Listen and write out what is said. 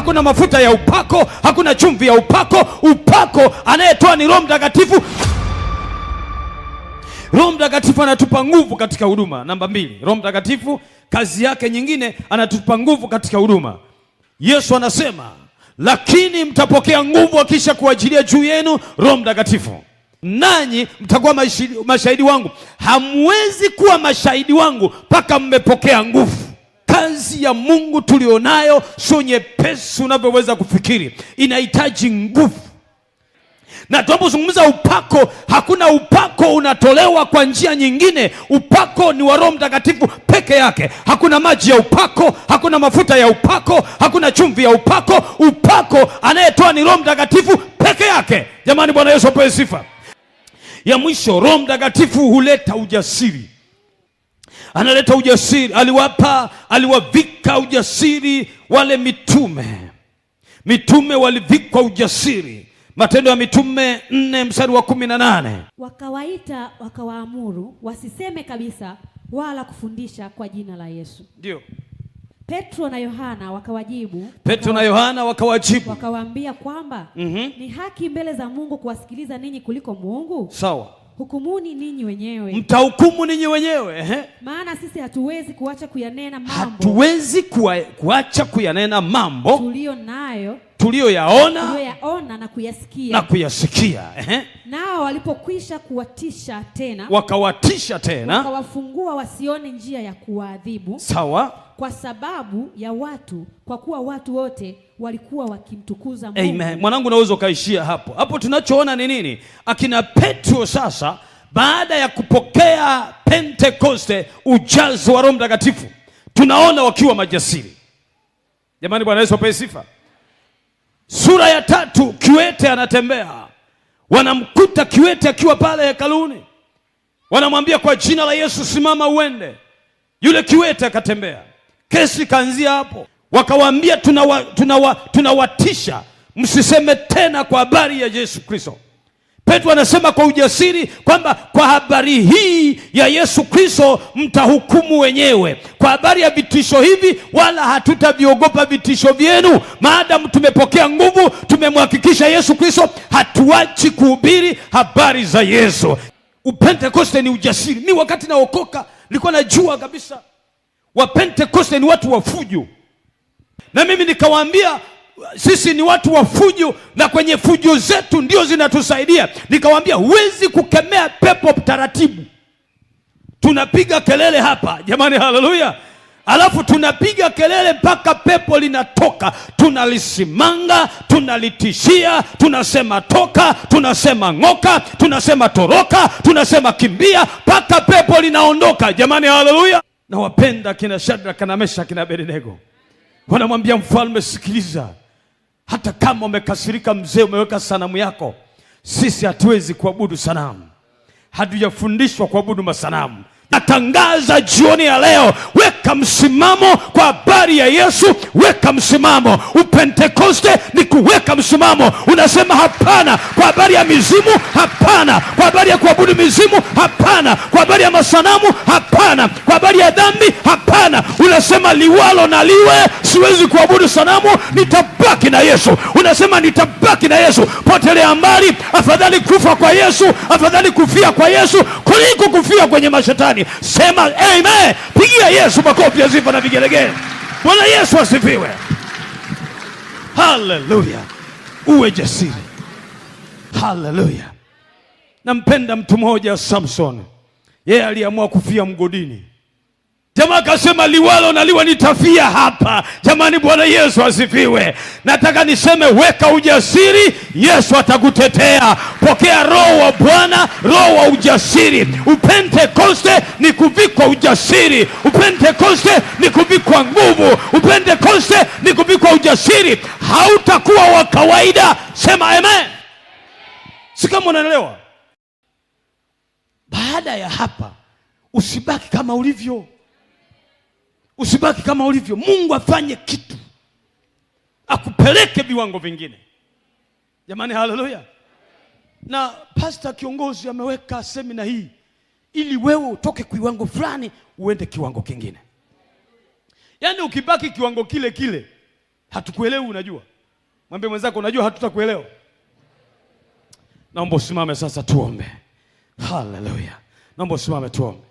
hakuna mafuta ya upako, hakuna chumvi ya upako. Upako anayetoa ni Roho Mtakatifu. Roho Mtakatifu anatupa nguvu katika huduma. Namba 2, Roho Mtakatifu kazi yake nyingine, anatupa nguvu katika huduma. Yesu anasema, lakini mtapokea nguvu akisha kuajilia juu yenu Roho Mtakatifu, nanyi mtakuwa mashahidi wangu. Hamwezi kuwa mashahidi wangu mpaka mmepokea nguvu. Kazi ya Mungu tulionayo sio nyepesi unavyoweza kufikiri, inahitaji nguvu. Na tunapozungumza upako, hakuna upako unatolewa kwa njia nyingine. Upako ni wa Roho Mtakatifu peke yake. Hakuna maji ya upako, hakuna mafuta ya upako, hakuna chumvi ya upako. Upako anayetoa ni Roho Mtakatifu peke yake. Jamani, Bwana Yesu apewe sifa. Ya mwisho, Roho Mtakatifu huleta ujasiri. Analeta ujasiri. Aliwavika ujasiri wale mitume. Mitume walivikwa ujasiri. Matendo ya Mitume 4 mstari wa 18. Wakawaita wakawaamuru wasiseme kabisa wala kufundisha kwa jina la Yesu. Ndio. Petro na Yohana wakawajibu. Wakawaambia kwamba ni haki mbele za Mungu kuwasikiliza ninyi kuliko Mungu. Sawa. Hukumuni ninyi wenyewe. Mtahukumu ninyi wenyewe. Maana sisi hatuwezi kuacha kuyanena mambo. Hatuwezi kuacha kuyanena mambo tulioyaona na kuyasikia. Nao walipokwisha kuwatisha tena, wakawatisha tena, wakawafungua wasione njia ya kuadhibu. Sawa. Kwa sababu ya watu, kwa kuwa watu wote walikuwa wakimtukuza Mungu. Amen. Mwanangu, naweza kaishia hapo. Hapo tunachoona ni nini? Akina Petro sasa, baada ya kupokea Pentekoste, ujazo wa Roho Mtakatifu, tunaona wakiwa majasiri. Jamani, Bwana Yesu apewe sifa. Sura ya 3, kiwete anatembea. Wanamkuta kiwete akiwa pale hekaluni. Wanamwambia, kwa jina la Yesu simama uende. Yule kiwete akatembea. Kesi kaanzia hapo. Wakawaambia, tunawatisha msiseme tena kwa habari ya Yesu Kristo. Petro anasema kwa ujasiri kwamba kwa habari hii ya Yesu Kristo mtahukumu wenyewe. Kwa habari ya vitisho hivi wala hatutaviogopa vitisho vyenu. Maadamu tumepokea nguvu, tumemhakikisha Yesu Kristo, hatuachi kuhubiri habari za Yesu. Upentekoste ni ujasiri. Ni wakati naokoka nilikuwa najua kabisa Wapentekoste ni watu wa fujo. Na mimi nikawaambia sisi ni watu wa fujo, na kwenye fujo zetu ndio zinatusaidia. Nikawaambia huwezi kukemea pepo taratibu. Tunapiga kelele hapa, jamani, haleluya. Alafu tunapiga kelele mpaka pepo linatoka. Tunalisimanga, tunalitishia, tunasema toka, tunasema ng'oka, tunasema toroka, tunasema kimbia, mpaka pepo linaondoka. Jamani, haleluya. Na wapenda kina Shadraka na Meshaki na Abednego. Wanamwambia mfalme, sikiliza, hata kama umekasirika mzee, umeweka sanamu yako, sisi hatuwezi kuabudu sanamu. Hatujafundishwa kuabudu masanamu. Natangaza jioni ya leo, weka msimamo kwa habari ya Yesu. Weka msimamo. Upentekoste ni kuweka msimamo. Unasema hapana kwa habari ya mizimu, hapana kwa habari ya kuabudu mizimu, hapana kwa habari ya masanamu, hapana kwa habari ya dhambi, hapana. Unasema liwalo na liwe, siwezi kuabudu sanamu, nitabaki na Yesu. Unasema nitabaki na Yesu. Potelea mbali. Afadhali kufa kwa Yesu, afadhali kufia kwa Yesu kuliko kufia kwenye mashetani. Sema amen. Pigia Yesu makofi ya sifa na vigelegele. Bwana Yesu asifiwe. Haleluya. Uwe jasiri. Haleluya. Nampenda mtu mmoja, Samson. Yeye aliamua kufia mgodini. Jamaa akasema liwalo na liwe, nitafia hapa. Jamani, Bwana Yesu asifiwe. Nataka niseme weka ujasiri, Yesu atakutetea. Pokea roho wa Bwana, roho wa ujasiri. Upentekoste ni kuvikwa ujasiri. Upentekoste ni kuvikwa nguvu. Upentekoste ni kuvikwa ujasiri. Hautakuwa wa kawaida. Sema amen. Si kama unaelewa? Baada ya hapa usibaki kama ulivyo. Usibaki kama ulivyo. Mungu afanye kitu, akupeleke viwango vingine. Jamani, haleluya. Na pastor kiongozi ameweka semina hii ili wewe utoke kiwango fulani uende kiwango kingine. Yaani ukibaki kiwango kile kile hatukuelewi. Unajua, mwambie mwenzako, unajua hatutakuelewa. Naomba usimame sasa tuombe. Haleluya. Naomba usimame tuombe.